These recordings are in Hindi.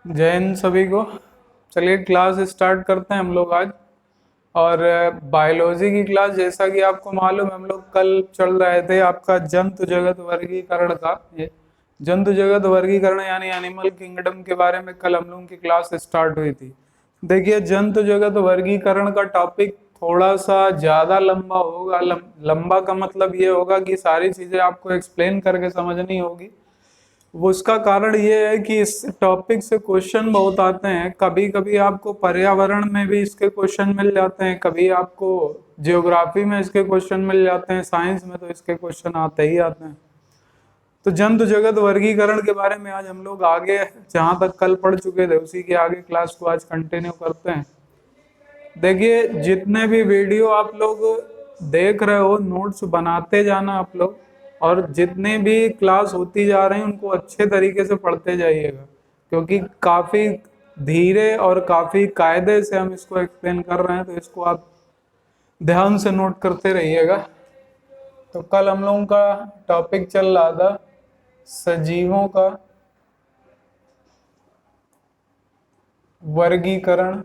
जय हिंद सभी को। चलिए क्लास स्टार्ट करते हैं हम लोग आज। और बायोलॉजी की क्लास, जैसा कि आपको मालूम है, हम लोग कल चल रहे थे आपका जंतु जगत वर्गीकरण का। ये जंतु जगत वर्गीकरण यानी एनिमल किंगडम के बारे में कल हम लोगों की क्लास स्टार्ट हुई थी। देखिए, जंतु जगत वर्गीकरण का टॉपिक थोड़ा सा ज्यादा लंबा होगा। लंबा का मतलब ये होगा कि सारी चीजें आपको एक्सप्लेन करके समझनी होगी। वो उसका कारण ये है कि इस टॉपिक से क्वेश्चन बहुत आते हैं। कभी कभी आपको पर्यावरण में भी इसके क्वेश्चन मिल जाते हैं, कभी आपको जियोग्राफी में इसके क्वेश्चन मिल जाते हैं, साइंस में तो इसके क्वेश्चन आते ही आते हैं। तो जंतु जगत वर्गीकरण के बारे में आज हम लोग आगे जहां तक कल पढ़ चुके थे उसी की आगे क्लास को आज कंटिन्यू करते हैं। देखिए, जितने भी वीडियो आप लोग देख रहे हो, नोट्स बनाते जाना आप लोग, और जितने भी क्लास होती जा रही हैं उनको अच्छे तरीके से पढ़ते जाइएगा, क्योंकि काफी धीरे और काफी कायदे से हम इसको एक्सप्लेन कर रहे हैं, तो इसको आप ध्यान से नोट करते रहिएगा। तो कल हम लोगों का टॉपिक चल रहा था सजीवों का वर्गीकरण।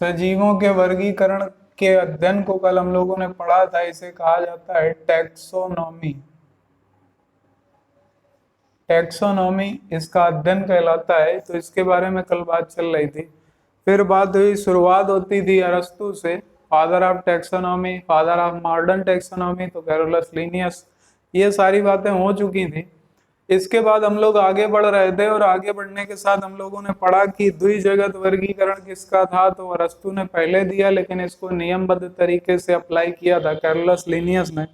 सजीवों के वर्गीकरण के अध्ययन को कल हम लोगों ने पढ़ा था। इसे कहा जाता है टैक्सोनॉमी। टैक्सोनॉमी इसका अध्ययन कहलाता है। तो इसके बारे में कल बात चल रही थी। फिर बात हुई, शुरुआत होती थी अरस्तु से, father of taxonomy, father of modern taxonomy तो कैरोलस लिनियस। ये सारी बातें हो चुकी थी। इसके बाद हम लोग आगे बढ़ रहे थे, और आगे बढ़ने के साथ हम लोगों ने पढ़ा कि द्विजगत वर्गीकरण किसका था। तो अरस्तु ने पहले दिया, लेकिन इसको नियमबद्ध तरीके से अप्लाई किया था कैरोलस लिनियस ने।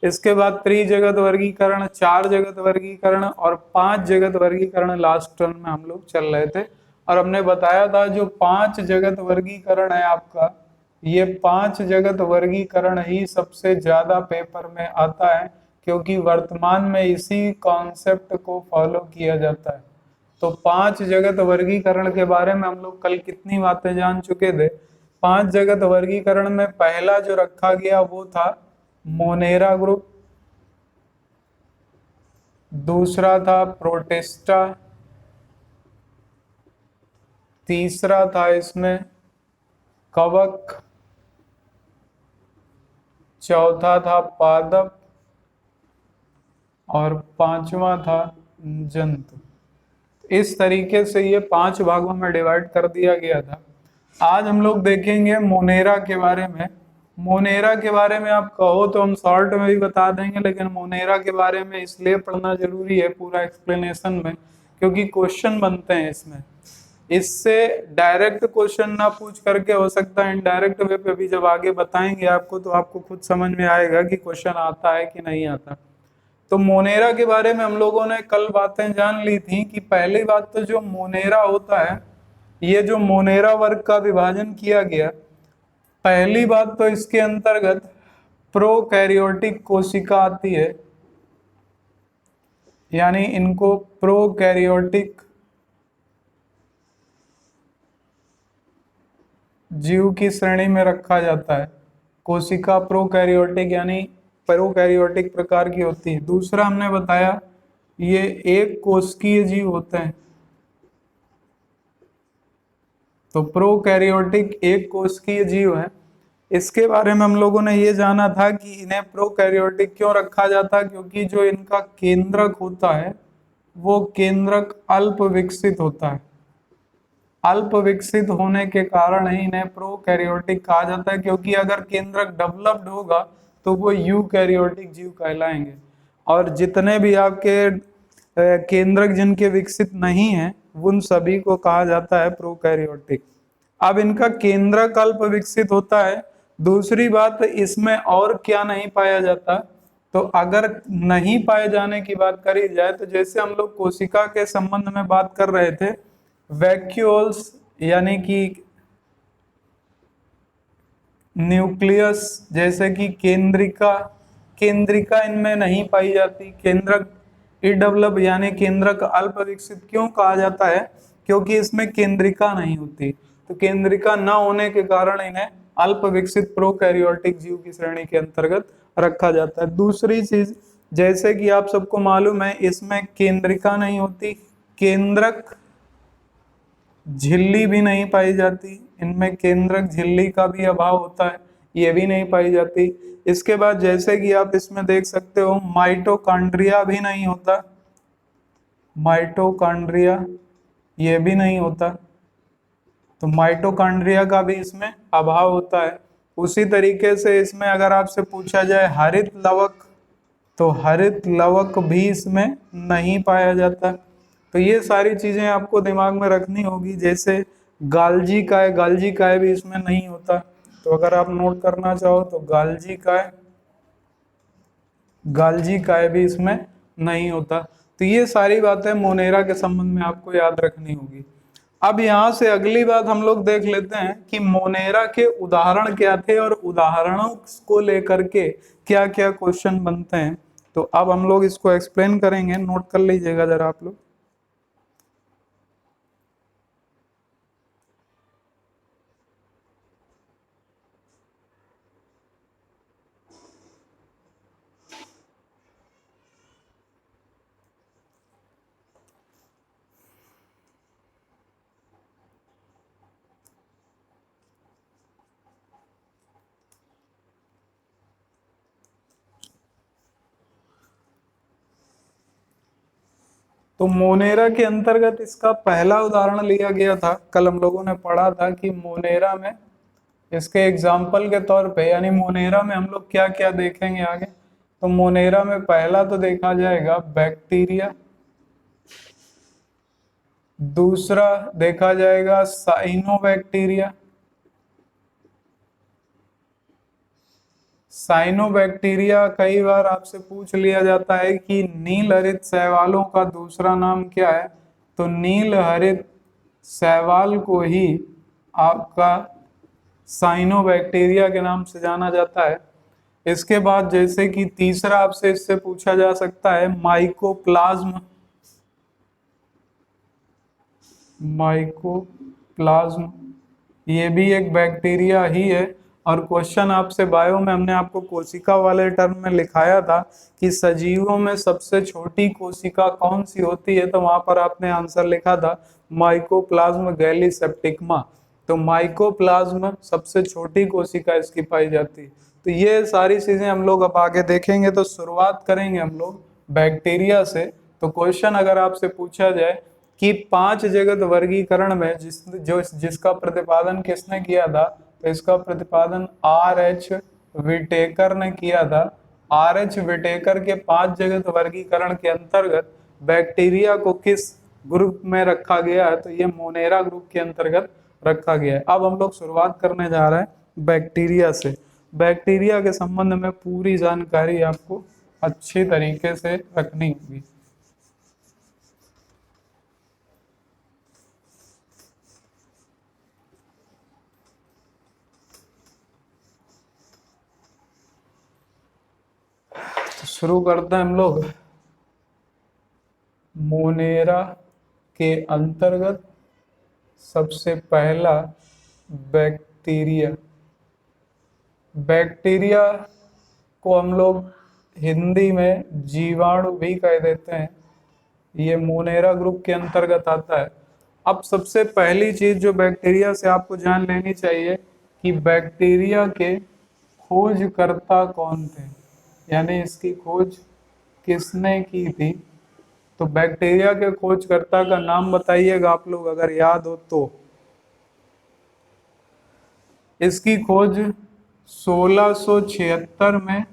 इसके बाद त्रिजगत वर्गीकरण, चार जगत वर्गीकरण और पांच जगत वर्गीकरण लास्ट टर्म में हम लोग चल रहे थे। और हमने बताया था जो पांच जगत वर्गीकरण है आपका, ये पांच जगत वर्गीकरण ही सबसे ज्यादा पेपर में आता है, क्योंकि वर्तमान में इसी कॉन्सेप्ट को फॉलो किया जाता है। तो पांच जगत वर्गीकरण के बारे में हम लोग कल कितनी बातें जान चुके थे। पांच जगत वर्गीकरण में पहला जो रखा गया वो था मोनेरा ग्रुप, दूसरा था प्रोटिस्टा, तीसरा था इसमें कवक, चौथा था पादप, और पांचवा था जंतु। इस तरीके से ये पांच भागों में डिवाइड कर दिया गया था। आज हम लोग देखेंगे मोनेरा के बारे में। मोनेरा के बारे में आप कहो तो हम शॉर्ट में भी बता देंगे, लेकिन मोनेरा के बारे में इसलिए पढ़ना जरूरी है पूरा एक्सप्लेनेशन में, क्योंकि क्वेश्चन बनते हैं इसमें। इससे डायरेक्ट क्वेश्चन ना पूछ करके हो सकता है इनडायरेक्ट वे पे भी जब आगे बताएंगे आपको, तो आपको खुद समझ में आएगा कि क्वेश्चन आता है कि नहीं आता। तो मोनेरा के बारे में हम लोगों ने कल बातें जान ली थी कि पहली बात तो जो मोनेरा होता है, ये जो मोनेरा वर्ग का विभाजन किया गया, पहली बात तो इसके अंतर्गत प्रोकैरियोटिक कोशिका आती है, यानी इनको प्रोकैरियोटिक जीव की श्रेणी में रखा जाता है। कोशिका प्रोकैरियोटिक यानी प्रोकैरियोटिक प्रकार की होती है। दूसरा हमने बताया ये एक कोशिकीय जीव होते हैं। तो प्रोकैरियोटिक एक कोशिकीय जीव है। इसके बारे में हम लोगों ने ये जाना था कि इन्हें प्रोकैरियोटिक क्यों रखा जाता है, क्योंकि जो इनका केंद्रक होता है वो केंद्रक अल्प विकसित होता है। अल्प विकसित होने के कारण ही इन्हें प्रोकैरियोटिक कहा जाता है, क्योंकि अगर केंद्रक डेवलप्ड होगा तो वो यूकैरियोटिक जीव कहलाएंगे। और जितने भी आपके केंद्रक जिनके विकसित नहीं है उन सभी को कहा जाता है प्रोकैरियोटिक। अब इनका केंद्रक अल्प विकसित होता है। दूसरी बात, इसमें और क्या नहीं पाया जाता। तो अगर नहीं पाए जाने की बात करी जाए, तो जैसे हम लोग कोशिका के संबंध में बात कर रहे थे, वैक्यूल्स यानी कि न्यूक्लियस, जैसे कि केंद्रिका, केंद्रिका इनमें नहीं पाई जाती। केंद्रक इडेवलप यानी केंद्रक अल्प विकसित क्यों कहा जाता है, क्योंकि इसमें केंद्रिका नहीं होती। तो केंद्रिका न होने के कारण इन्हें अल्प विकसित प्रोकैरियोटिक जीव की श्रेणी के अंतर्गत रखा जाता है। दूसरी चीज, जैसे कि आप सबको मालूम है, इसमें केंद्रिका नहीं होती। केंद्रक झिल्ली भी नहीं पाई जाती, इनमें केंद्रक झिल्ली का भी अभाव होता है, ये भी नहीं पाई जाती। इसके बाद जैसे कि आप इसमें देख सकते हो माइटोकॉन्ड्रिया भी नहीं होता, माइटोकॉन्ड्रिया ये भी नहीं होता, तो माइटोकॉन्ड्रिया का भी इसमें अभाव होता है। उसी तरीके से इसमें अगर आपसे पूछा जाए हरित लवक, तो हरित लवक भी इसमें नहीं पाया जाता। तो ये सारी चीजें आपको दिमाग में रखनी होगी। जैसे गाल्जी काय, गाल्जी काय भी इसमें नहीं होता, तो अगर आप नोट करना चाहो तो गाल्जी काय, गाल्जी काय भी इसमें नहीं होता। तो ये सारी बातें मोनेरा के संबंध में आपको याद रखनी होगी। अब यहाँ से अगली बात हम लोग देख लेते हैं कि मोनेरा के उदाहरण क्या थे और उदाहरणों को लेकर के क्या क्या क्वेश्चन बनते हैं। तो अब हम लोग इसको एक्सप्लेन करेंगे, नोट कर लीजिएगा जरा आप लोग। तो मोनेरा के अंतर्गत इसका पहला उदाहरण लिया गया था। कल हम लोगों ने पढ़ा था कि मोनेरा में इसके एग्जाम्पल के तौर पे, यानी मोनेरा में हम लोग क्या क्या देखेंगे आगे। तो मोनेरा में पहला तो देखा जाएगा बैक्टीरिया, दूसरा देखा जाएगा साइनोबैक्टीरिया, साइनोबैक्टीरिया कई बार आपसे पूछ लिया जाता है कि नील हरित शैवालों का दूसरा नाम क्या है, तो नील हरित शैवाल को ही आपका साइनोबैक्टीरिया के नाम से जाना जाता है। इसके बाद जैसे कि तीसरा आपसे इससे पूछा जा सकता है माइकोप्लाज्म, माइकोप्लाज्म ये भी एक बैक्टीरिया ही है। और क्वेश्चन आपसे बायो में हमने आपको कोशिका वाले टर्म में लिखाया था कि सजीवों में सबसे छोटी कोशिका कौन सी होती है, तो वहां पर आपने आंसर लिखा था माइकोप्लाज्म गैलीसेप्टिकमा। तो माइकोप्लाज्म सबसे छोटी कोशिका इसकी पाई जाती है। तो ये सारी चीजें हम लोग अब आगे देखेंगे। तो शुरुआत करेंगे हम लोग बैक्टीरिया से। तो क्वेश्चन अगर आपसे पूछा जाए कि 5 जगत वर्गीकरण में जिसका प्रतिपादन किसने किया था, तो इसका प्रतिपादन R.H. विटेकर ने किया था। R.H. विटेकर के 5 जगत वर्गीकरण के अंतर्गत बैक्टीरिया को किस ग्रुप में रखा गया है, तो ये मोनेरा ग्रुप के अंतर्गत रखा गया है। अब हम लोग शुरुआत करने जा रहे हैं बैक्टीरिया से। बैक्टीरिया के संबंध में पूरी जानकारी आपको अच्छी तरीके से रखनी होगी। शुरू करते हैं हम लोग मोनेरा के अंतर्गत। सबसे पहला बैक्टीरिया, बैक्टीरिया को हम लोग हिंदी में जीवाणु भी कह देते हैं। ये मोनेरा ग्रुप के अंतर्गत आता है। अब सबसे पहली चीज जो बैक्टीरिया से आपको जान लेनी चाहिए कि बैक्टीरिया के खोजकर्ता कौन थे, यानी इसकी खोज किसने की थी। तो बैक्टीरिया के खोजकर्ता का नाम बताइएगा आप लोग अगर याद हो तो। इसकी खोज 1676 में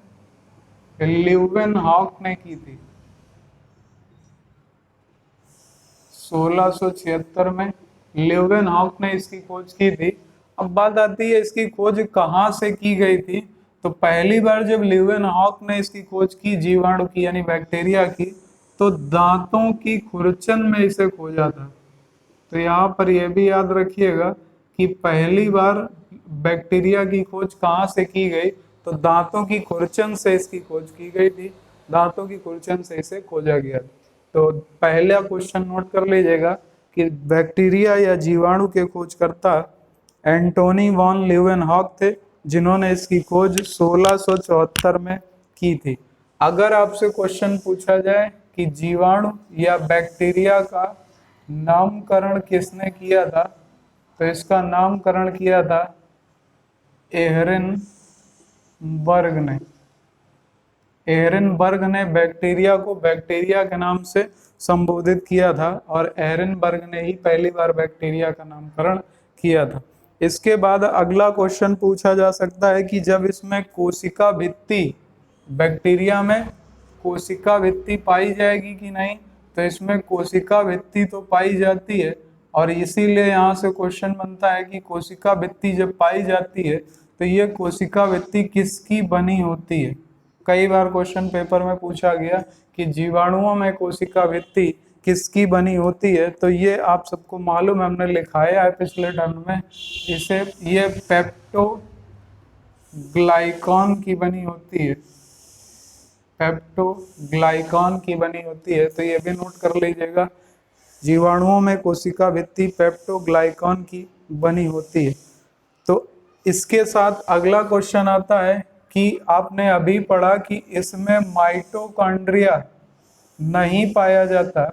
ल्यूवेनहॉक ने की थी। 1676 में ल्यूवेनहॉक ने इसकी खोज की थी। अब बात आती है इसकी खोज कहाँ से की गई थी। तो पहली बार जब ल्यूवेनहॉक ने इसकी खोज की जीवाणु की यानी बैक्टीरिया की, तो दांतों की खुरचन में इसे खोजा था। तो यहाँ पर यह भी याद रखिएगा कि पहली बार बैक्टीरिया की खोज कहाँ से की गई, तो दांतों की खुरचन से इसकी खोज की गई थी। दांतों की खुरचन से इसे खोजा गया। तो पहला क्वेश्चन नोट कर लीजिएगा कि बैक्टीरिया या जीवाणु के खोजकर्ता एंटोनी वॉन ल्यूवेनहॉक थे, जिन्होंने इसकी खोज 1674 में की थी। अगर आपसे क्वेश्चन पूछा जाए कि जीवाणु या बैक्टीरिया का नामकरण किसने किया था? तो इसका नामकरण किया था एहरेनबर्ग ने। एहरेनबर्ग ने बैक्टीरिया को बैक्टीरिया के नाम से संबोधित किया था, और एहरेनबर्ग ने ही पहली बार बैक्टीरिया का नामकरण किया था। इसके बाद अगला क्वेश्चन पूछा जा सकता है कि जब इसमें कोशिका भित्ति, बैक्टीरिया में कोशिका भित्ति पाई जाएगी कि नहीं? तो इसमें कोशिका भित्ति तो पाई जाती है, और इसीलिए यहाँ से क्वेश्चन बनता है कि कोशिका भित्ति जब पाई जाती है तो ये कोशिका भित्ति किसकी बनी होती है? कई बार क्वेश्चन पेपर में पूछा गया कि जीवाणुओं में कोशिका भित्ति किसकी बनी होती है, तो ये आप सबको मालूम है, हमने लिखाया है पिछले टर्म में इसे। ये पेप्टोग्लाइकॉन की बनी होती है, पेप्टोग्लाइकॉन की बनी होती है, तो ये भी नोट कर लीजिएगा। जीवाणुओं में कोशिका भित्ति पेप्टोग्लाइकॉन की बनी होती है। तो इसके साथ अगला क्वेश्चन आता है कि आपने अभी पढ़ा कि इसमें माइटोकॉन्ड्रिया नहीं पाया जाता,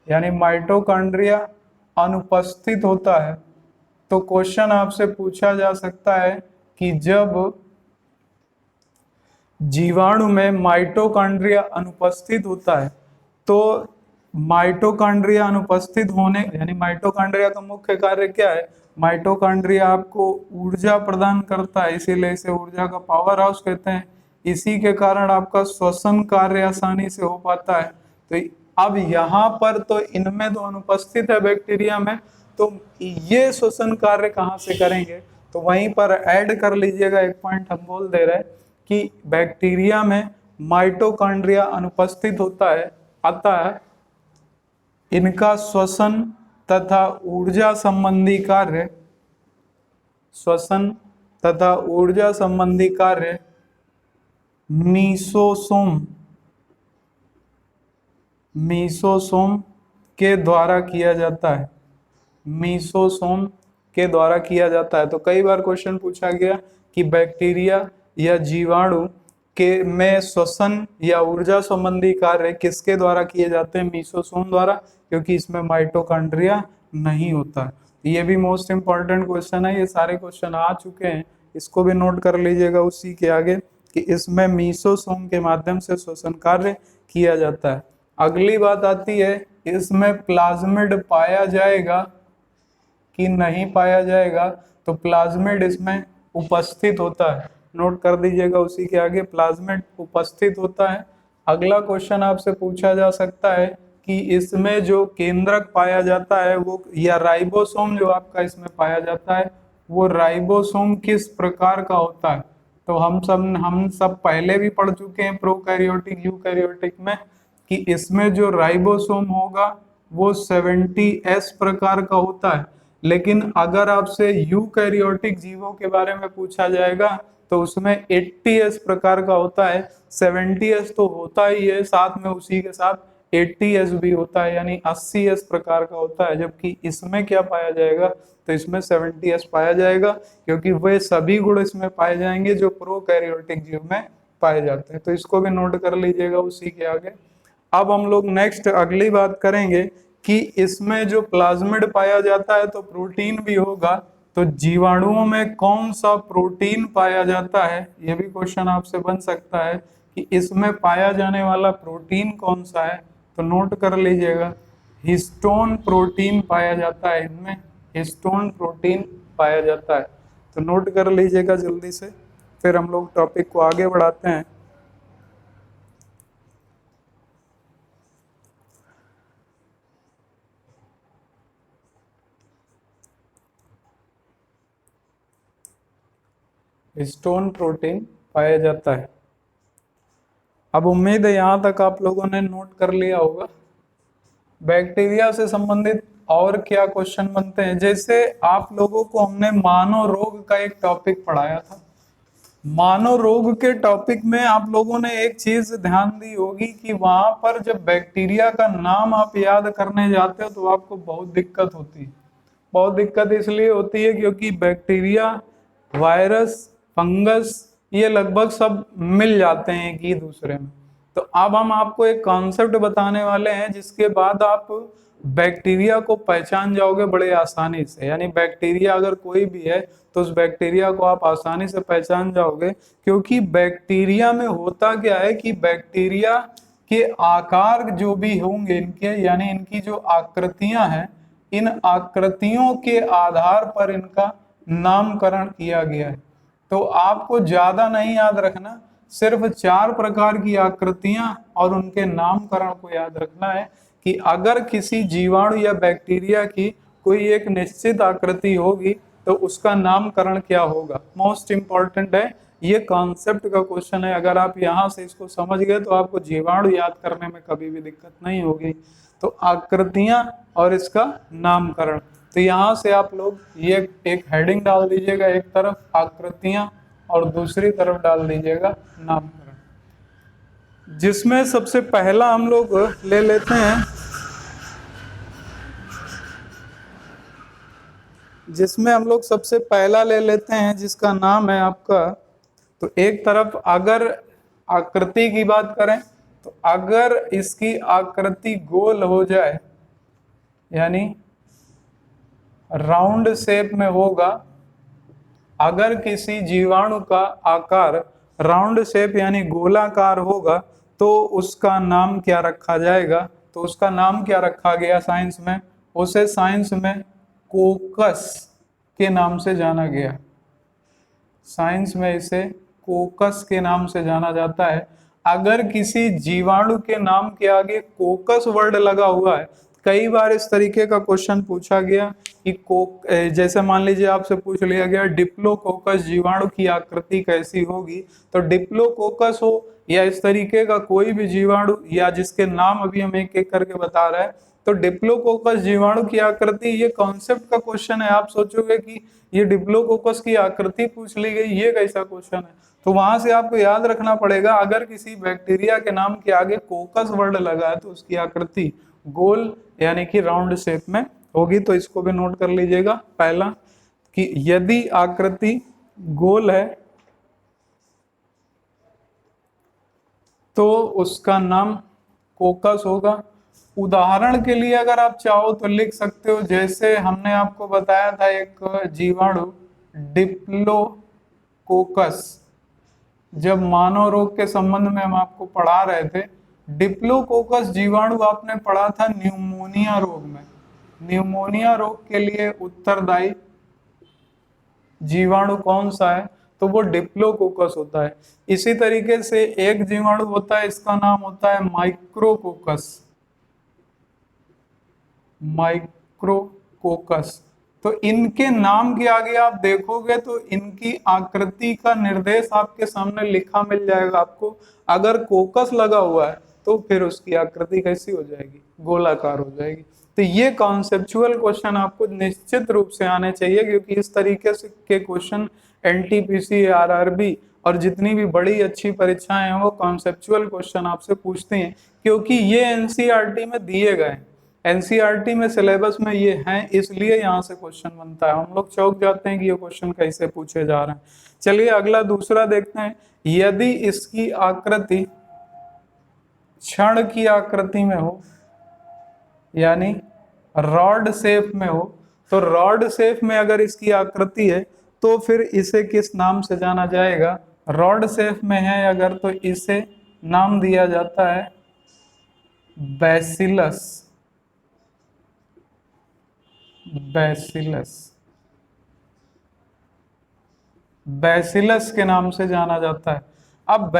यानी माइटोकॉन्ड्रिया अनुपस्थित होता है। तो क्वेश्चन आपसे पूछा जा सकता है कि जब जीवाणु में माइटोकॉन्ड्रिया अनुपस्थित होता है, तो माइटोकॉन्ड्रिया अनुपस्थित होने, यानी माइटोकॉन्ड्रिया का मुख्य कार्य क्या है? माइटोकॉन्ड्रिया आपको ऊर्जा प्रदान करता है, इसीलिए इसे ऊर्जा का पावर हाउस कहते हैं। इसी के कारण आपका श्वसन कार्य आसानी से हो पाता है। तो अब यहाँ पर तो इनमें तो अनुपस्थित है बैक्टीरिया में, तो ये श्वसन कार्य कहाँ से करेंगे? तो वहीं पर ऐड कर लीजिएगा, एक पॉइंट हम बोल दे रहे हैं कि बैक्टीरिया में माइटोकॉन्ड्रिया अनुपस्थित होता है, आता है। इनका श्वसन तथा ऊर्जा संबंधी कार्य, श्वसन तथा ऊर्जा संबंधी कार्य मीसोसोम के द्वारा किया जाता है, मीसोसोम के द्वारा किया जाता है। तो कई बार क्वेश्चन पूछा गया कि बैक्टीरिया या जीवाणु के में श्वसन या ऊर्जा संबंधी कार्य किसके द्वारा किए जाते हैं? मीसोसोम द्वारा, क्योंकि इसमें माइटोकॉन्ड्रिया नहीं होता। ये भी मोस्ट इंपॉर्टेंट क्वेश्चन है, ये सारे क्वेश्चन आ चुके हैं, इसको भी नोट कर लीजिएगा उसी के आगे कि इसमें मीसोसोम के माध्यम से श्वसन कार्य किया जाता है। अगली बात आती है, इसमें प्लाज्मिड पाया जाएगा कि नहीं पाया जाएगा? तो प्लाज्मिड इसमें उपस्थित होता है, नोट कर दीजिएगा उसी के आगे, प्लाज्मिड उपस्थित होता है। अगला क्वेश्चन आपसे पूछा जा सकता है कि इसमें जो केंद्रक पाया जाता है वो, या राइबोसोम जो आपका इसमें पाया जाता है, वो राइबोसोम किस प्रकार का होता है? तो हम सब पहले भी पढ़ चुके हैं प्रोकैरियोटिक यूकैरियोटिक में कि इसमें जो राइबोसोम होगा वो 70S प्रकार का होता है। लेकिन अगर आपसे यूकैरियोटिक जीवों के बारे में पूछा जाएगा तो उसमें 80S प्रकार का होता है। 70S तो होता ही है, साथ में उसी के साथ 80S भी होता है, यानी 80S प्रकार का होता है। जबकि इसमें क्या पाया जाएगा? तो इसमें 70S पाया जाएगा, क्योंकि वे सभी गुण इसमें पाए जाएंगे जो प्रोकैरियोटिक जीव में पाए जाते हैं। तो इसको भी नोट कर लीजिएगा उसी के आगे। अब हम लोग नेक्स्ट अगली बात करेंगे कि इसमें जो प्लाज्मिड पाया जाता है तो प्रोटीन भी होगा, तो जीवाणुओं में कौन सा प्रोटीन पाया जाता है? ये भी क्वेश्चन आपसे बन सकता है कि इसमें पाया जाने वाला प्रोटीन कौन सा है? तो नोट कर लीजिएगा, हिस्टोन प्रोटीन पाया जाता है, इनमें हिस्टोन प्रोटीन पाया जाता है। तो नोट कर लीजिएगा जल्दी से, फिर हम लोग टॉपिक को आगे बढ़ाते हैं। हिस्टोन प्रोटीन पाया जाता है। अब उम्मीद है यहाँ तक आप लोगों ने नोट कर लिया होगा। बैक्टीरिया से संबंधित और क्या क्वेश्चन बनते हैं? जैसे आप लोगों को हमने मानव रोग का एक टॉपिक पढ़ाया था। मानव रोग के टॉपिक में आप लोगों ने एक चीज ध्यान दी होगी कि वहां पर जब बैक्टीरिया का नाम आप याद करने जाते हो तो आपको बहुत दिक्कत होती है। बहुत दिक्कत इसलिए होती है क्योंकि बैक्टीरिया, वायरस, फंगस ये लगभग सब मिल जाते हैं एक दूसरे में। तो अब हम आपको एक कॉन्सेप्ट बताने वाले हैं जिसके बाद आप बैक्टीरिया को पहचान जाओगे बड़े आसानी से। यानी बैक्टीरिया अगर कोई भी है तो उस बैक्टीरिया को आप आसानी से पहचान जाओगे, क्योंकि बैक्टीरिया में होता क्या है कि बैक्टीरिया के आकार जो भी होंगे इनके, यानी इनकी जो आकृतियां हैं, इन आकृतियों के आधार पर इनका नामकरण किया गया है। तो आपको ज्यादा नहीं याद रखना, सिर्फ 4 प्रकार की आकृतियां और उनके नामकरण को याद रखना है कि अगर किसी जीवाणु या बैक्टीरिया की कोई एक निश्चित आकृति होगी तो उसका नामकरण क्या होगा। मोस्ट इंपॉर्टेंट है, ये कॉन्सेप्ट का क्वेश्चन है। अगर आप यहाँ से इसको समझ गए तो आपको जीवाणु याद करने में कभी भी दिक्कत नहीं होगी। तो आकृतियां और इसका नामकरण, तो यहाँ से आप लोग ये एक हेडिंग डाल दीजिएगा, एक तरफ आकृतियां और दूसरी तरफ डाल दीजिएगा नामकरण। जिसमें सबसे पहला हम लोग ले लेते हैं, सबसे पहला ले लेते हैं जिसका नाम है आपका, तो एक तरफ अगर आकृति की बात करें तो अगर इसकी आकृति गोल हो जाए, यानी राउंड शेप में होगा, अगर किसी जीवाणु का आकार राउंड शेप यानी गोलाकार होगा तो उसका नाम क्या रखा जाएगा। तो उसका नाम क्या रखा गया साइंस में, उसे साइंस में कोकस के नाम से जाना गया। साइंस में इसे कोकस के नाम से जाना जाता है। अगर किसी जीवाणु के नाम के आगे कोकस वर्ड लगा हुआ है, कई बार इस तरीके का क्वेश्चन पूछा गया कि जैसे मान लीजिए आपसे पूछ लिया गया डिप्लोकोकस जीवाणु की आकृति कैसी होगी, तो डिप्लोकोकस हो या इस तरीके का कोई भी जीवाणु या जिसके नाम अभी हम एक एक करके बता रहे हैं, तो डिप्लोकोकस जीवाणु की आकृति, ये कॉन्सेप्ट का क्वेश्चन है। आप सोचोगे कि ये डिप्लोकोकस की आकृति पूछ ली गई, ये कैसा क्वेश्चन है। तो वहां से आपको याद रखना पड़ेगा, अगर किसी बैक्टीरिया के नाम के आगे कोकस वर्ड लगा है तो उसकी आकृति गोल यानी कि राउंड शेप में होगी। तो इसको भी नोट कर लीजिएगा। पहला कि यदि आकृति गोल है तो उसका नाम कोकस होगा। उदाहरण के लिए अगर आप चाहो तो लिख सकते हो, जैसे हमने आपको बताया था एक जीवाणु डिप्लोकोकस, जब मानव रोग के संबंध में हम आपको पढ़ा रहे थे, डिप्लोकोकस जीवाणु आपने पढ़ा था न्यूमोनिया रोग में। न्यूमोनिया रोग के लिए उत्तरदायी जीवाणु कौन सा है, तो वो डिप्लोकोकस होता है। इसी तरीके से एक जीवाणु होता है, इसका नाम होता है माइक्रोकोकस। माइक्रोकोकस, तो इनके नाम के आगे आप देखोगे तो इनकी आकृति का निर्देश आपके सामने लिखा मिल जाएगा आपको। अगर कोकस लगा हुआ है तो फिर उसकी आकृति कैसी हो जाएगी, गोलाकार हो जाएगी। तो ये कॉन्सेप्चुअल क्वेश्चन आपको निश्चित रूप से आने चाहिए, क्योंकि इस तरीके से के क्वेश्चन एनटीपीसी, आरआरबी और जितनी भी बड़ी अच्छी परीक्षाएं हैं वो कॉन्सेप्चुअल क्वेश्चन आपसे पूछती हैं, क्योंकि ये एनसीईआरटी में दिए गए हैं। एनसीईआरटी में सिलेबस में ये हैं, इसलिए यहाँ से क्वेश्चन बनता है। हम लोग चौंक जाते हैं कि ये क्वेश्चन कैसे पूछे जा रहे हैं। चलिए अगला दूसरा देखते हैं। यदि इसकी आकृति क्षण की आकृति में हो, यानी रॉड शेप में हो, तो रॉड शेप में अगर इसकी आकृति है तो फिर इसे किस नाम से जाना जाएगा। रॉड शेप में है अगर तो इसे नाम दिया जाता है बैसिलस। बैसिलस, बैसिलस के नाम से जाना जाता है। अब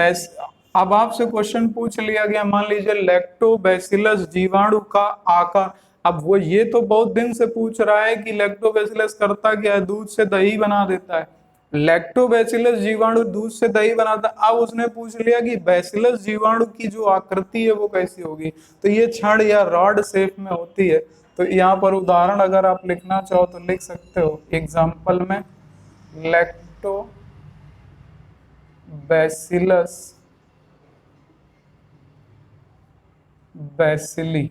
आपसे क्वेश्चन पूछ लिया गया, मान लीजिए लैक्टोबैसिलस जीवाणु का आकार। अब वो ये तो बहुत दिन से पूछ रहा है कि लैक्टोबैसिलस करता क्या है, दूध से दही बना देता है। लैक्टोबैसिलस जीवाणु दूध से दही बनाता है। अब उसने पूछ लिया कि बैसिलस जीवाणु की जो आकृति है वो कैसी होगी, तो ये छड़ या रॉड शेप में होती है। तो यहाँ पर उदाहरण अगर आप लिखना चाहो तो लिख सकते हो एग्जाम्पल में, लैक्टोबैसिलस बैसिली।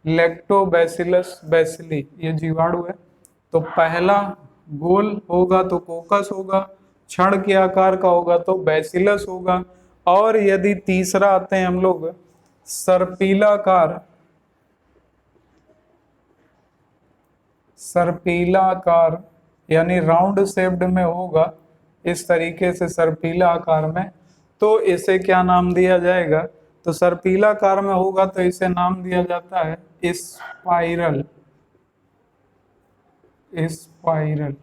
लैक्टोबैसिलस बैसिली ये जीवाणु है। तो पहला गोल होगा तो कोकस होगा, छड़ के आकार का होगा तो बैसिलस होगा। और यदि तीसरा आते हैं हम लोग सर्पिलाकार, सर्पिलाकार यानी राउंड शेप्ड में होगा, इस तरीके से सर्पिला आकार में, तो इसे क्या नाम दिया जाएगा? तो सर्पिला आकार में होगा तो इसे नाम दिया जाता है स्पाइरल, स्पाइरल।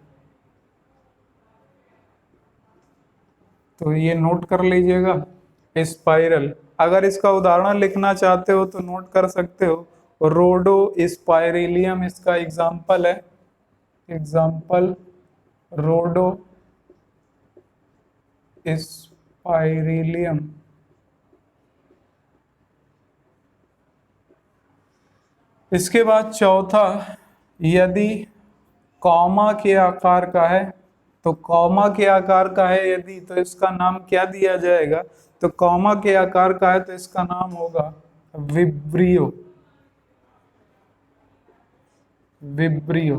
तो ये नोट कर लीजिएगा, स्पाइरल। अगर इसका उदाहरण लिखना चाहते हो तो नोट कर सकते हो, रोडो स्पाइरिलियम इसका एग्जाम्पल है, एग्जाम्पल रोडो स्पाइरिलियम। इसके बाद चौथा, यदि कॉमा के आकार का है, तो कॉमा के आकार का है यदि, तो इसका नाम क्या दिया जाएगा? तो कॉमा के आकार का है तो इसका नाम होगा विब्रियो, विब्रियो।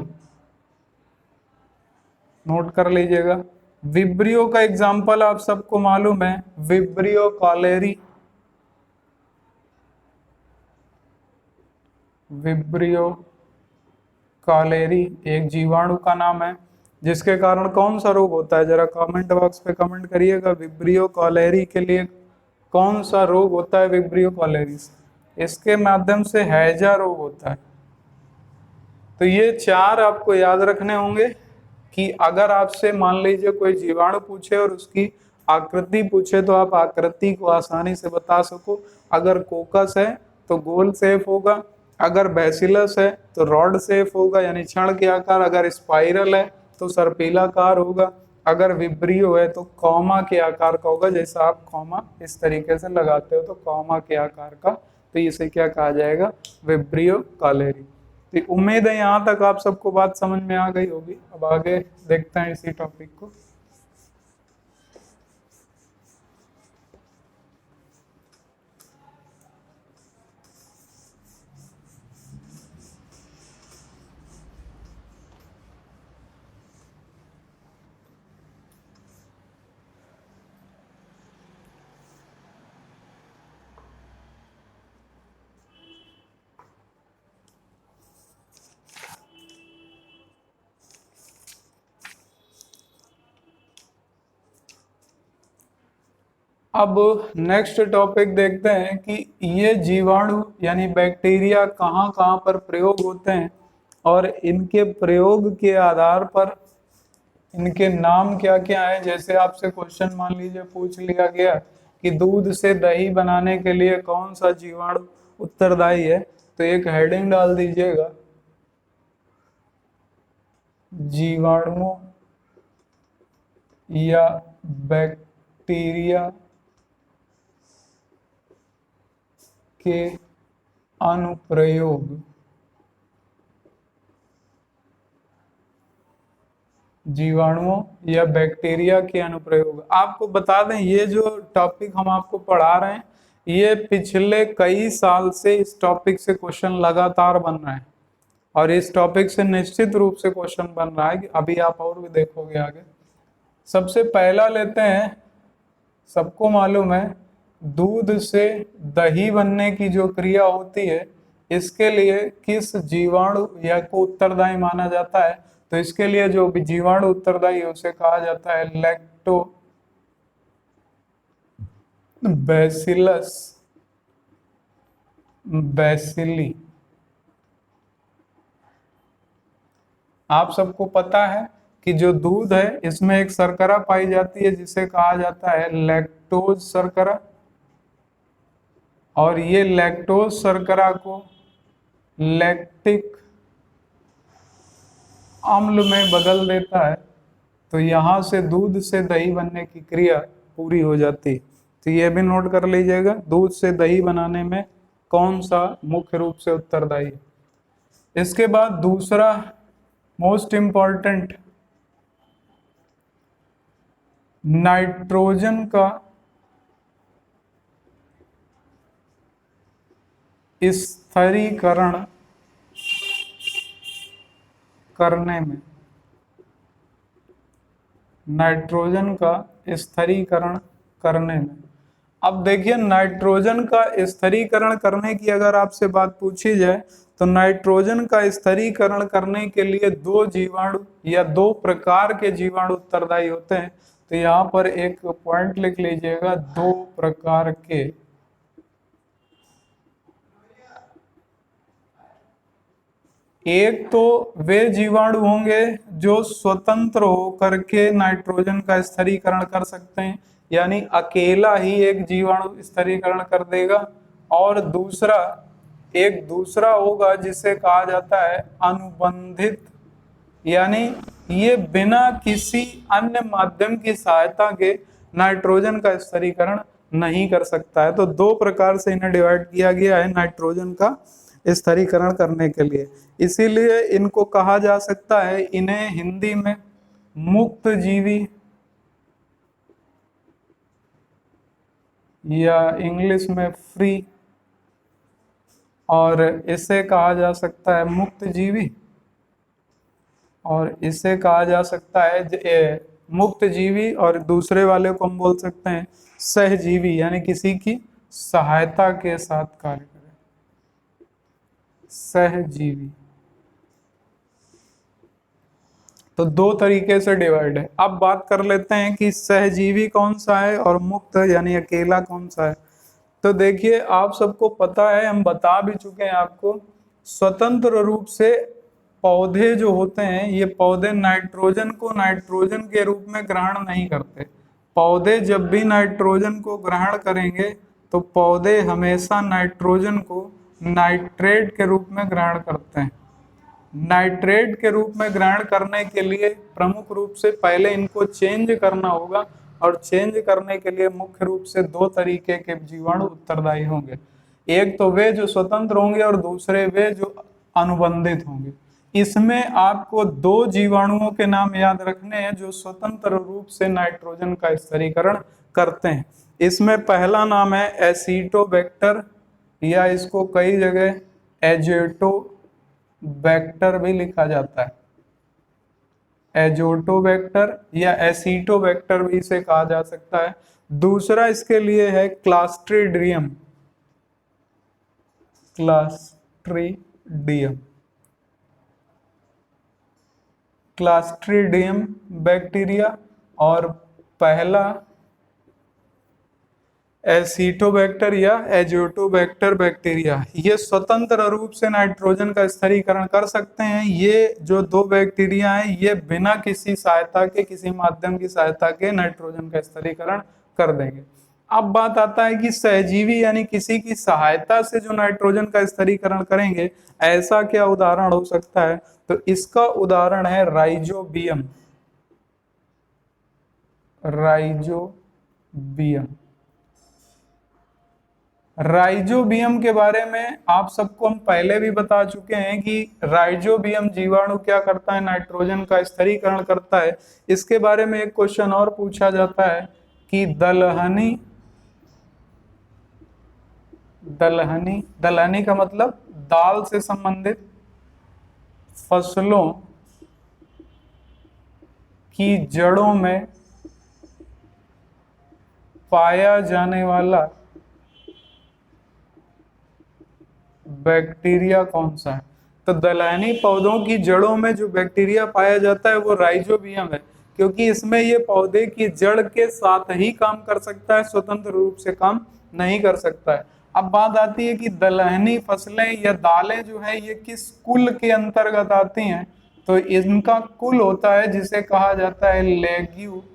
नोट कर लीजिएगा। विब्रियो का एग्जाम्पल आप सबको मालूम है, विब्रियो कॉलेरी, विब्रियो कॉलेरी एक जीवाणु का नाम है, जिसके कारण कौन सा रोग होता है? जरा कमेंट बॉक्स पे कमेंट करिएगा, विब्रियो कॉलेरी के लिए कौन सा रोग होता है? विब्रियो कॉलेरी से, इसके माध्यम से हैजा रोग होता है। तो ये चार आपको याद रखने होंगे कि अगर आपसे मान लीजिए कोई जीवाणु पूछे और उसकी आकृति पूछे तो आप आकृति को आसानी से बता सको। अगर कोकस है तो गोल शेप होगा, अगर बैसिलस है तो रॉड शेप होगा यानी क्षण के आकार, अगर स्पाइरल है तो सर्पिलाकार होगा, अगर विब्रियो है तो कॉमा के आकार का होगा, जैसा आप कॉमा इस तरीके से लगाते हो तो कॉमा के आकार का, तो इसे क्या कहा जाएगा? Vibrio cholerae. तो उम्मीद है यहाँ तक आप सबको बात समझ में आ गई होगी। अब आगे देखते हैं इसी टॉपिक को। अब नेक्स्ट टॉपिक देखते हैं कि ये जीवाणु यानी बैक्टीरिया कहाँ कहाँ पर प्रयोग होते हैं और इनके प्रयोग के आधार पर इनके नाम क्या क्या है। जैसे आपसे क्वेश्चन मान लीजिए पूछ लिया गया कि दूध से दही बनाने के लिए कौन सा जीवाणु उत्तरदायी है, तो एक हेडिंग डाल दीजिएगा, जीवाणुओं या बैक्टीरिया के अनुप्रयोग, जीवाणुओं या बैक्टीरिया के अनुप्रयोग। आपको बता दें ये जो टॉपिक हम आपको पढ़ा रहे हैं, ये पिछले कई साल से इस टॉपिक से क्वेश्चन लगातार बन रहे हैं और इस टॉपिक से निश्चित रूप से क्वेश्चन बन रहा है कि अभी आप और भी देखोगे आगे। सबसे पहला लेते हैं, सबको मालूम है दूध से दही बनने की जो क्रिया होती है, इसके लिए किस जीवाणु या को उत्तरदायी माना जाता है? तो इसके लिए जो भी जीवाणु उत्तरदायी है उसे कहा जाता है लैक्टो बैसिलस बैसिली। आप सबको पता है कि जो दूध है इसमें एक शर्करा पाई जाती है जिसे कहा जाता है लैक्टोज शर्करा, और ये लैक्टोज शर्करा को लैक्टिक अम्ल में बदल देता है, तो यहाँ से दूध से दही बनने की क्रिया पूरी हो जाती है। तो ये भी नोट कर लीजिएगा, दूध से दही बनाने में कौन सा मुख्य रूप से उत्तरदायी है। इसके बाद दूसरा मोस्ट इंपॉर्टेंट, नाइट्रोजन का स्थिरीकरण करने में, नाइट्रोजन का स्थिरीकरण करने में अब देखिए नाइट्रोजन का स्थिरीकरण करने की अगर आपसे बात पूछी जाए तो नाइट्रोजन का स्थिरीकरण करने के लिए दो जीवाणु या दो प्रकार के जीवाणु उत्तरदायी होते हैं। तो यहाँ पर एक पॉइंट लिख लीजिएगा, दो प्रकार के। एक तो वे जीवाणु होंगे जो स्वतंत्र होकर के नाइट्रोजन का स्थिरीकरण कर सकते हैं, यानी अकेला ही एक जीवाणु स्थिरीकरण कर देगा। और एक दूसरा होगा जिसे कहा जाता है अनुबंधित, यानी ये बिना किसी अन्य माध्यम की सहायता के नाइट्रोजन का स्थिरीकरण नहीं कर सकता है। तो दो प्रकार से इन्हें डिवाइड किया गया है नाइट्रोजन का स्थिरीकरण करने के लिए। इसीलिए इनको कहा जा सकता है, इन्हें हिंदी में मुक्त जीवी या इंग्लिश में फ्री, और इसे कहा जा सकता है मुक्त जीवी, और इसे कहा जा सकता है मुक्त जीवी, और दूसरे वाले को हम बोल सकते हैं सहजीवी, यानी किसी की सहायता के साथ कार्य करें, सहजीवी। तो दो तरीके से डिवाइड है। अब बात कर लेते हैं कि सहजीवी कौन सा है और मुक्त यानी अकेला कौन सा है। तो देखिए आप सबको पता है, हम बता भी चुके हैं आपको, स्वतंत्र रूप से पौधे जो होते हैं ये पौधे नाइट्रोजन को नाइट्रोजन के रूप में ग्रहण नहीं करते। पौधे जब भी नाइट्रोजन को ग्रहण करेंगे तो पौधे हमेशा नाइट्रोजन को नाइट्रेट के रूप में ग्रहण करते हैं। नाइट्रेट के रूप में ग्रहण करने के लिए प्रमुख रूप से पहले इनको चेंज करना होगा, और चेंज करने के लिए मुख्य रूप से दो तरीके के जीवाणु उत्तरदायी होंगे। एक तो वे जो स्वतंत्र होंगे और दूसरे वे जो अनुबंधित होंगे। इसमें आपको दो जीवाणुओं के नाम याद रखने हैं जो स्वतंत्र रूप से नाइट्रोजन का स्थिरीकरण करते हैं। इसमें पहला नाम है एसिटोबैक्टर, या इसको कई जगह एजोटोबैक्टर भी लिखा जाता है। एजोटोबैक्टर या एसिटोबैक्टर भी इसे कहा जा सकता है। दूसरा इसके लिए है क्लास्ट्रीडियम, क्लास्ट्रीडियम, क्लास्ट्रीडियम बैक्टीरिया, और पहला एसिटोबैक्टर या एजोटोबैक्टर बैक्टीरिया। ये स्वतंत्र रूप से नाइट्रोजन का स्थिरीकरण कर सकते हैं। ये जो दो बैक्टीरिया हैं ये बिना किसी सहायता के, किसी माध्यम की सहायता के नाइट्रोजन का स्थिरीकरण कर देंगे। अब बात आता है कि सहजीवी यानी किसी की सहायता से जो नाइट्रोजन का स्थिरीकरण करेंगे, ऐसा क्या उदाहरण हो सकता है। तो इसका उदाहरण है राइजोबियम, राइजोबियम। राइजोबियम के बारे में आप सबको हम पहले भी बता चुके हैं कि राइजोबियम जीवाणु क्या करता है, नाइट्रोजन का स्थिरीकरण करता है। इसके बारे में एक क्वेश्चन और पूछा जाता है कि दलहनी, दलहनी, दलहनी का मतलब दाल से संबंधित फसलों की जड़ों में पाया जाने वाला बैक्टीरिया कौन सा है। तो दलहनी पौधों की जड़ों में जो बैक्टीरिया पाया जाता है वो राइजोबियम है, क्योंकि इसमें ये पौधे की जड़ के साथ ही काम कर सकता है, स्वतंत्र रूप से काम नहीं कर सकता है। अब बात आती है कि दलहनी फसलें या दालें जो है ये किस कुल के अंतर्गत आती हैं। तो इनका कुल होता है जिसे कहा जाता है लेग्यूमिनेसी,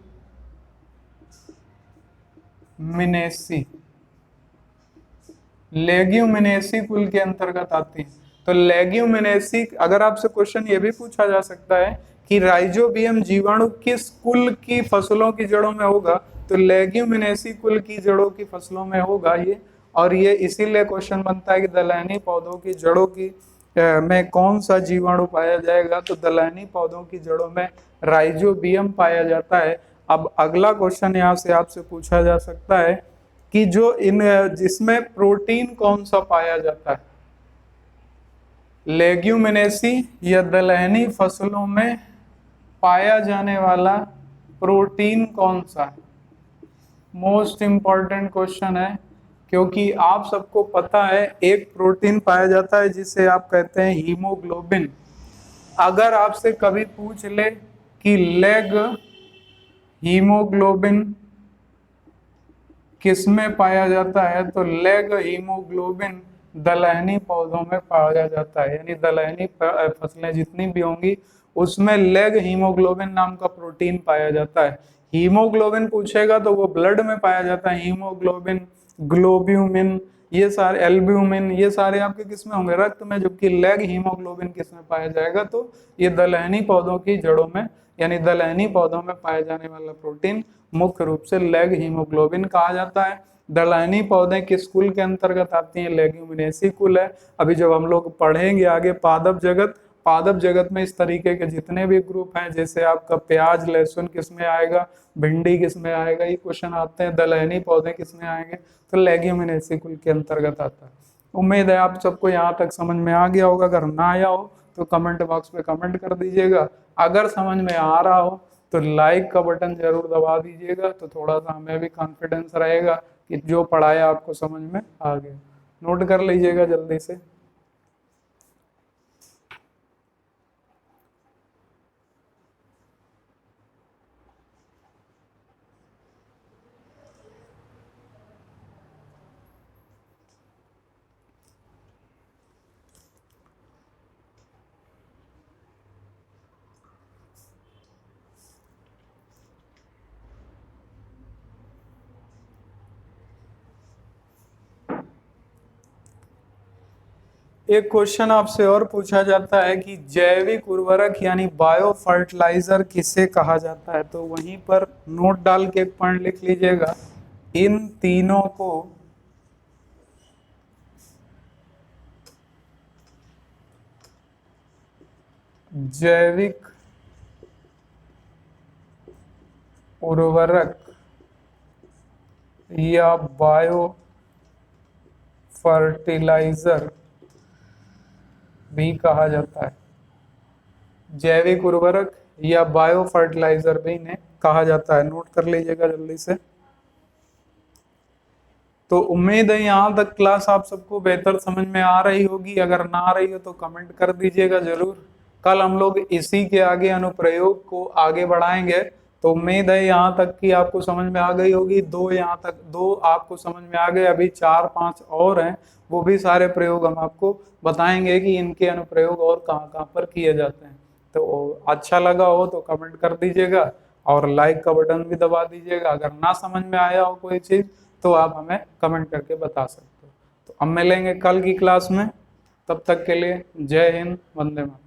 लेग्यूमिनेसी कुल के अंतर्गत आती है। तो लेग्यूमिनेसी, अगर आपसे क्वेश्चन ये भी पूछा जा सकता है कि राइजोबियम जीवाणु किस कुल की फसलों की जड़ों में होगा, तो लेग्यूमिनेसी कुल की जड़ों की फसलों में होगा ये। और ये इसीलिए क्वेश्चन बनता है कि दलहनी पौधों की जड़ों की में कौन सा जीवाणु पाया जाएगा। तो दलहनी पौधों की जड़ों में राइजोबियम पाया जाता है। अब अगला क्वेश्चन यहाँ से आपसे पूछा जा सकता है कि जो जिसमें प्रोटीन कौन सा पाया जाता है, लेग्यूमिनेसी या दलहनी फसलों में पाया जाने वाला प्रोटीन कौन सा है। मोस्ट इम्पॉर्टेंट क्वेश्चन है, क्योंकि आप सबको पता है एक प्रोटीन पाया जाता है जिसे आप कहते हैं हीमोग्लोबिन। अगर आपसे कभी पूछ ले कि लेग हीमोग्लोबिन किसमें पाया जाता है, तो लेग हीमोग्लोबिन दलहनी पौधों में पाया जाता है। यानी दलहनी फसलें जितनी भी होंगी उसमें लेग हीमोग्लोबिन नाम का प्रोटीन पाया जाता है। हीमोग्लोबिन पूछेगा तो वो ब्लड में पाया जाता है, हीमोग्लोबिन, ग्लोब्यूमिन, ये सारे, एल्ब्यूमिन, ये सारे आपके किस में होंगे, रक्त में। जबकि लेग हीमोग्लोबिन किस में पाया जाएगा, तो ये दलहनी पौधों की जड़ों में, यानी दलहनी पौधों में पाए जाने वाला प्रोटीन मुख्य रूप से लेग हीमोग्लोबिन कहा जाता है। दलहनी पौधे किस कुल के अंतर्गत आती हैं, लेग्यूमिनेसी कुल है। अभी जब हम लोग पढ़ेंगे आगे पादप जगत, पादप जगत में इस तरीके के जितने भी ग्रुप हैं, जैसे आपका प्याज लहसुन किस में आएगा, भिंडी किस में आएगा, ये क्वेश्चन आते हैं। दलहनी पौधे किस में आएंगे, तो लेग्यूमिनेसी कुल के अंतर्गत आता है। उम्मीद है आप सबको यहाँ तक समझ में आ गया होगा। अगर ना आया हो तो कमेंट बॉक्स में कमेंट कर दीजिएगा। अगर समझ में आ रहा हो तो लाइक का बटन जरूर दबा दीजिएगा, तो थोड़ा सा हमें भी कॉन्फिडेंस रहेगा कि जो पढ़ाया आपको समझ में आ गया। नोट कर लीजिएगा जल्दी से। एक क्वेश्चन आपसे और पूछा जाता है कि जैविक उर्वरक यानी बायो फर्टिलाइजर किसे कहा जाता है, तो वहीं पर नोट डाल के एक पॉइंट लिख लीजिएगा। इन तीनों को जैविक उर्वरक या बायो फर्टिलाइजर भी कहा जाता है। जैविक उर्वरक या बायो फर्टिलाइजर भी इन्हें कहा जाता है। नोट कर लीजिएगा जल्दी से। तो उम्मीद है यहाँ तक क्लास आप सबको बेहतर समझ में आ रही होगी। अगर ना आ रही हो तो कमेंट कर दीजिएगा जरूर। कल हम लोग इसी के आगे अनुप्रयोग को आगे बढ़ाएंगे। तो उम्मीद है यहाँ तक कि आपको समझ में आ गई होगी। यहाँ तक दो आपको समझ में आ गए, अभी 4-5 और हैं, वो भी सारे प्रयोग हम आपको बताएंगे कि इनके अनुप्रयोग और कहाँ कहाँ पर किए जाते हैं। तो अच्छा लगा हो तो कमेंट कर दीजिएगा और लाइक का बटन भी दबा दीजिएगा। अगर ना समझ में आया हो कोई चीज़ तो आप हमें कमेंट करके बता सकते हो। तो अब मिलेंगे कल की क्लास में, तब तक के लिए जय हिंद, वंदे मातरम।